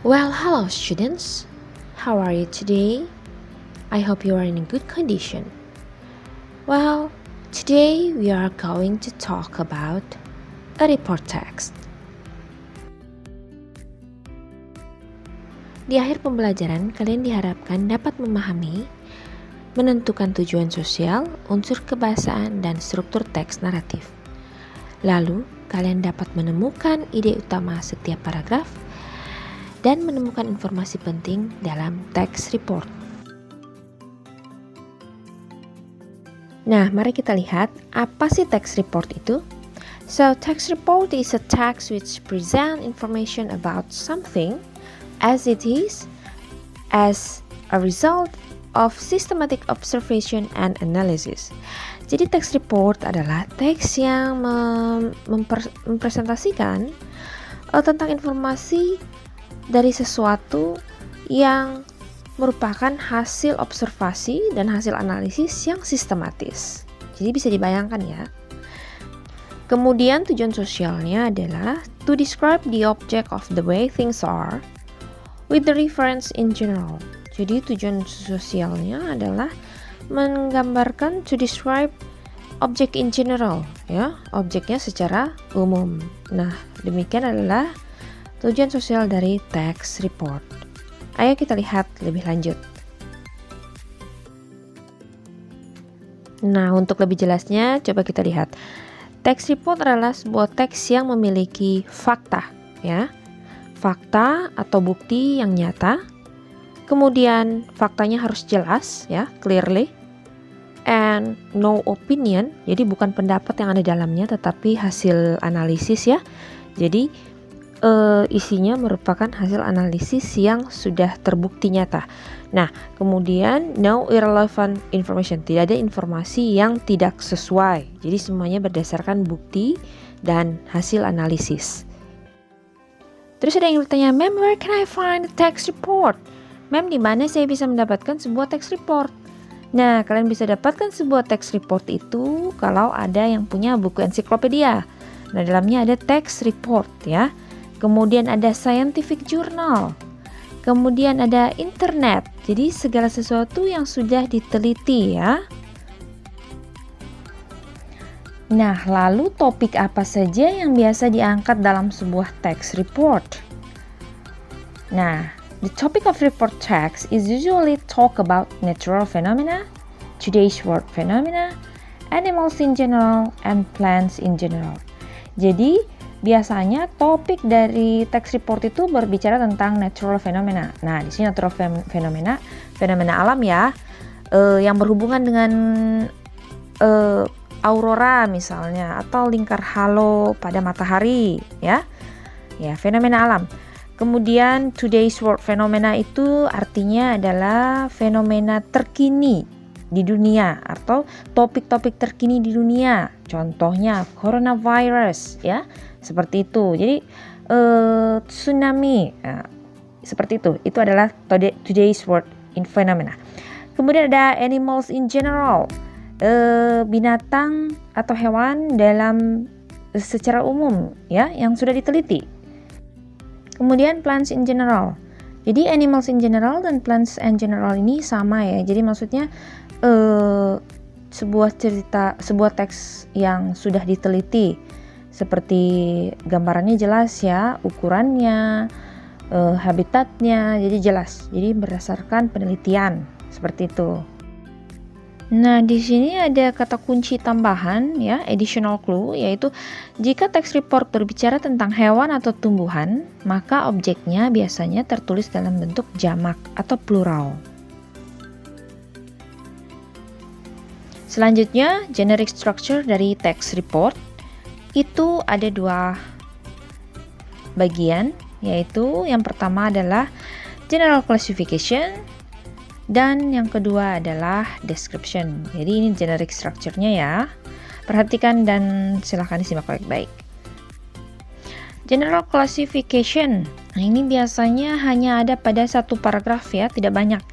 Well, hello students. How are you today? I hope you are in a good condition. Well, today we are going to talk about a report text. Di akhir pembelajaran, kalian diharapkan dapat memahami, menentukan tujuan sosial, unsur kebahasaan, dan struktur teks naratif. Lalu, kalian dapat menemukan ide utama setiap paragraf dan menemukan informasi penting dalam text report. Nah, mari kita lihat apa sih text report itu. So, text report is a text which present information about something as it is as a result of systematic observation and analysis. Jadi text report adalah teks yang mempresentasikan tentang informasi dari sesuatu yang merupakan hasil observasi dan hasil analisis yang sistematis. Jadi bisa dibayangkan ya. Kemudian tujuan sosialnya adalah to describe the object of the way things are with the reference in general. Jadi tujuan sosialnya adalah menggambarkan to describe object in general, ya, objeknya secara umum. Nah, demikian adalah tujuan sosial dari text report. Ayo kita lihat lebih lanjut. Nah, untuk lebih jelasnya, coba kita lihat. Text report adalah sebuah teks yang memiliki fakta, ya. Fakta atau bukti yang nyata. Kemudian faktanya harus jelas, ya, clearly. And no opinion, jadi bukan pendapat yang ada dalamnya, tetapi hasil analisis, ya. Jadi isinya merupakan hasil analisis yang sudah terbukti nyata. Nah, kemudian no irrelevant information, tidak ada informasi yang tidak sesuai. Jadi semuanya berdasarkan bukti dan hasil analisis. Terus ada yang bertanya, "Ma'am, where can I find the text report?" "Ma'am, di mana saya bisa mendapatkan sebuah text report?" Nah, kalian bisa dapatkan sebuah text report itu kalau ada yang punya buku ensiklopedia. Nah, dalamnya ada text report, ya. Kemudian ada scientific journal. Kemudian ada internet. Jadi segala sesuatu yang sudah diteliti, ya. Nah, lalu topik apa saja yang biasa diangkat dalam sebuah text report? Nah, the topic of report text is usually talk about natural phenomena, today's world phenomena, animals in general, and plants in general. Jadi, biasanya topik dari text report itu berbicara tentang natural phenomena. Nah, di sini natural phenomena, fenomena alam ya, yang berhubungan dengan aurora misalnya, atau lingkar halo pada matahari, ya. Ya, fenomena alam. Kemudian today's world phenomena itu artinya adalah fenomena terkini di dunia atau topik-topik terkini di dunia. Contohnya coronavirus, ya. Seperti itu. Jadi tsunami, seperti itu. Itu adalah today's world in phenomena. Kemudian ada animals in general, binatang atau hewan dalam secara umum, ya, yang sudah diteliti. Kemudian plants in general. Jadi animals in general dan plants in general ini sama ya. Jadi maksudnya sebuah teks yang sudah diteliti. Seperti gambarannya jelas ya, ukurannya, habitatnya, jadi jelas. Jadi berdasarkan penelitian seperti itu. Nah, di sini ada kata kunci tambahan ya, additional clue, yaitu jika text report berbicara tentang hewan atau tumbuhan, maka objeknya biasanya tertulis dalam bentuk jamak atau plural. Selanjutnya, generic structure dari text report. Itu ada dua bagian, yaitu yang pertama adalah general classification dan yang kedua adalah description. Jadi ini generic structure-nya ya. Perhatikan dan silahkan disimak baik-baik. General classification. Nah, ini biasanya hanya ada pada satu paragraf ya, tidak banyak.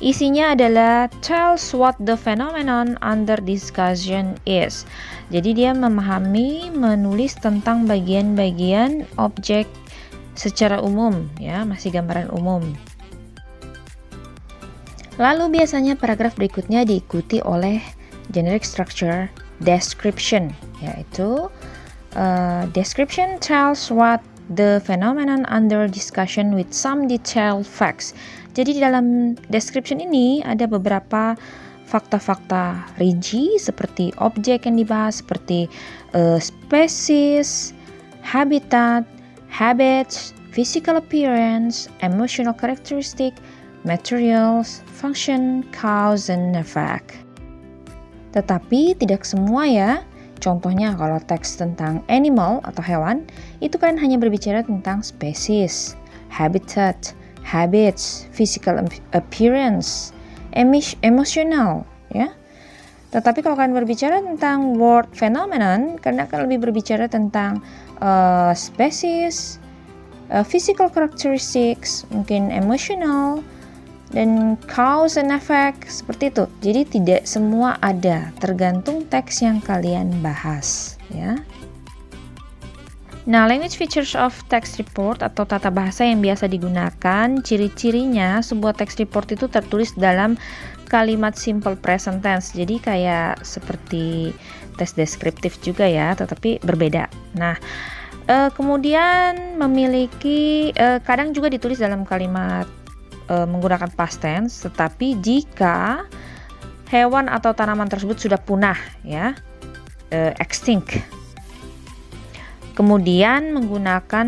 Isinya adalah tells what the phenomenon under discussion is. Jadi dia menulis tentang bagian-bagian objek secara umum ya, masih gambaran umum. Lalu biasanya paragraf berikutnya diikuti oleh generic structure description, yaitu description tells what the phenomenon under discussion with some detailed facts. Jadi di dalam description ini ada beberapa fakta-fakta rinci seperti objek yang dibahas, seperti species, habitat, habits, physical appearance, emotional characteristic, materials, function, cause, and effect. Tetapi tidak semua ya. Contohnya kalau teks tentang animal atau hewan, itu kan hanya berbicara tentang species, habitat, habits, physical appearance, emotional, ya. Tetapi kalau kalian berbicara tentang word phenomenon, kalian akan lebih berbicara tentang species, physical characteristics, mungkin emotional, dan cause and effect, seperti itu. Jadi tidak semua ada, tergantung teks yang kalian bahas, ya. Nah, language features of text report atau tata bahasa yang biasa digunakan, ciri-cirinya sebuah text report itu tertulis dalam kalimat simple present tense. Jadi kayak seperti tes deskriptif juga ya, tetapi berbeda. Nah, kemudian memiliki kadang juga ditulis dalam kalimat menggunakan past tense, tetapi jika hewan atau tanaman tersebut sudah punah ya, extinct. Kemudian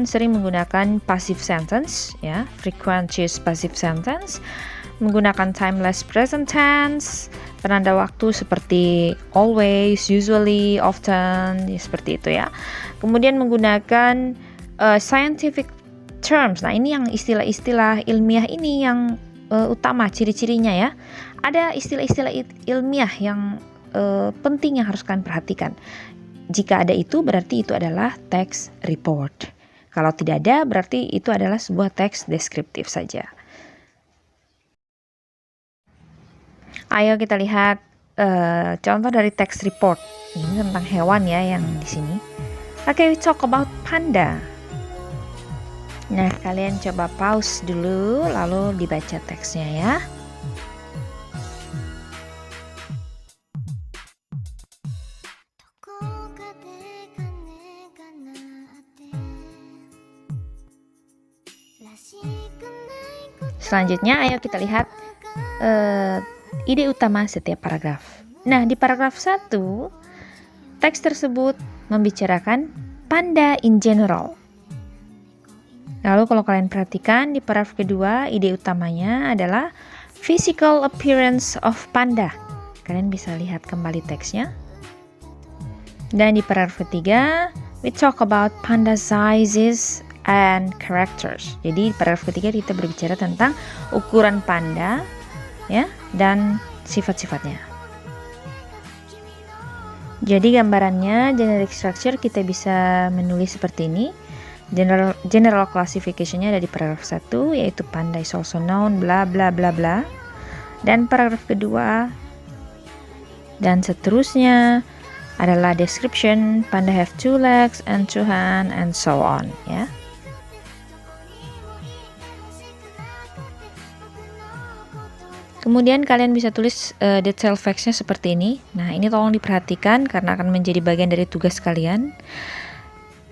sering menggunakan passive sentence ya, frequent use passive sentence, menggunakan timeless present tense, penanda waktu seperti always, usually, often, ya, seperti itu ya. Kemudian menggunakan scientific terms. Nah, ini yang istilah-istilah ilmiah ini yang utama ciri-cirinya ya. Ada istilah-istilah ilmiah yang penting yang harus kalian perhatikan. Jika ada itu, berarti itu adalah text report. Kalau tidak ada, berarti itu adalah sebuah teks deskriptif saja. Ayo kita lihat contoh dari text report. Ini tentang hewan ya yang di sini. Okay, we talk about panda. Nah, kalian coba pause dulu, lalu dibaca teksnya ya. Selanjutnya, ayo kita lihat ide utama setiap paragraf. Nah, di paragraf 1, teks tersebut membicarakan panda in general. Lalu kalau kalian perhatikan di paragraf kedua, ide utamanya adalah physical appearance of panda. Kalian bisa lihat kembali teksnya. Dan di paragraf ketiga, we talk about panda sizes and characters. Jadi di paragraf ketiga kita berbicara tentang ukuran panda ya dan sifat-sifatnya. Jadi gambarannya generic structure kita bisa menulis seperti ini. General classification-nya ada di paragraf 1, yaitu panda is also known bla bla bla bla. Dan paragraf kedua dan seterusnya adalah description, panda have 2 legs and 2 hands and so on ya. Kemudian kalian bisa tulis detail facts-nya seperti ini. Nah, ini tolong diperhatikan karena akan menjadi bagian dari tugas kalian.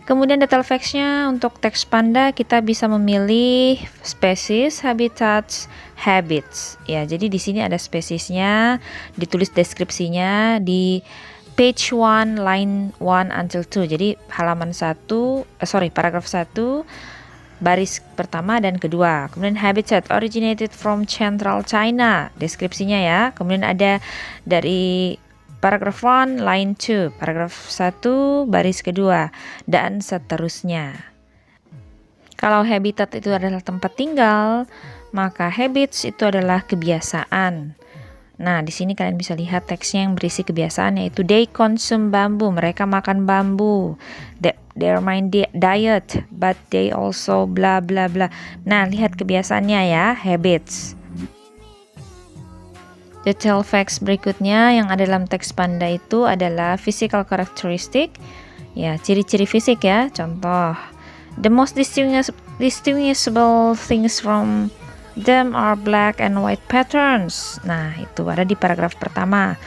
Kemudian detail facts-nya untuk teks panda kita bisa memilih species, habitats, habits. Ya, jadi di sini ada spesiesnya, ditulis deskripsinya di page 1 line 1 until 2. Jadi halaman paragraf 1 baris pertama dan kedua. Kemudian habitat originated from central China, deskripsinya ya. Kemudian ada dari paragraf 1 line 2, paragraf 1 baris kedua dan seterusnya. Kalau habitat itu adalah tempat tinggal, maka habits itu adalah kebiasaan. Nah, di sini kalian bisa lihat teksnya yang berisi kebiasaan, yaitu they consume bambu, mereka makan bambu. Their main diet, but they also bla bla bla. Nah, lihat kebiasaannya ya, habits. Detail facts berikutnya yang ada dalam teks panda itu adalah physical characteristic. Ya, ciri-ciri fisik ya. Contoh, The most distinguishable things from them are black and white patterns. Nah, itu ada di paragraf pertama.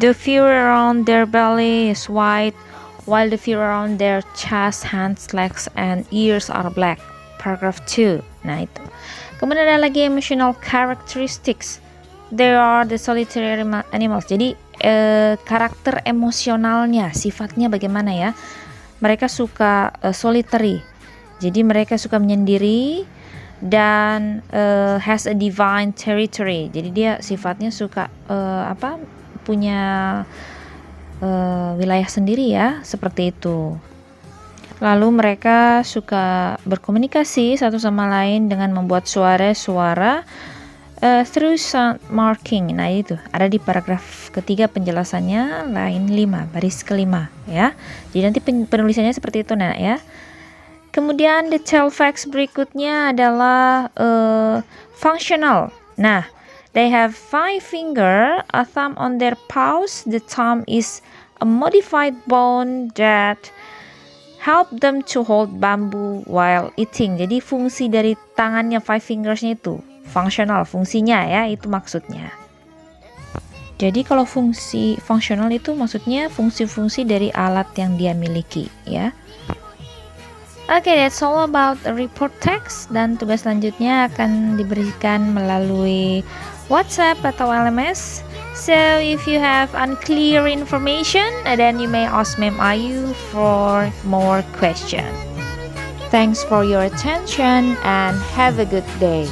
The fur around their belly is white, while the fur around their chest, hands, legs, and ears are black. Paragraph 2. Nah, itu. Kemudian ada lagi emotional characteristics. They are the solitary animals. Jadi karakter emosionalnya, sifatnya bagaimana ya? Mereka suka solitary. Jadi mereka suka menyendiri dan has a divine territory. Jadi dia sifatnya suka punya wilayah sendiri ya, seperti itu. Lalu mereka suka berkomunikasi satu sama lain dengan membuat suara-suara through sound marking. Nah, itu ada di paragraf ketiga penjelasannya, line 5, baris kelima ya. Jadi nanti penulisannya seperti itu Nak ya. Kemudian detail facts berikutnya adalah functional. Nah, they have 5 finger, a thumb on their paws. The thumb is a modified bone that help them to hold bamboo while eating. Jadi fungsi dari tangannya 5 fingersnya itu functional, fungsinya ya, itu maksudnya. Jadi kalau fungsi functional itu maksudnya fungsi-fungsi dari alat yang dia miliki ya. Okay, that's all about the report text, dan tugas selanjutnya akan diberikan melalui WhatsApp atau LMS. So if you have unclear information, then you may ask Ma'am Ayu for more questions. Thanks for your attention and have a good day.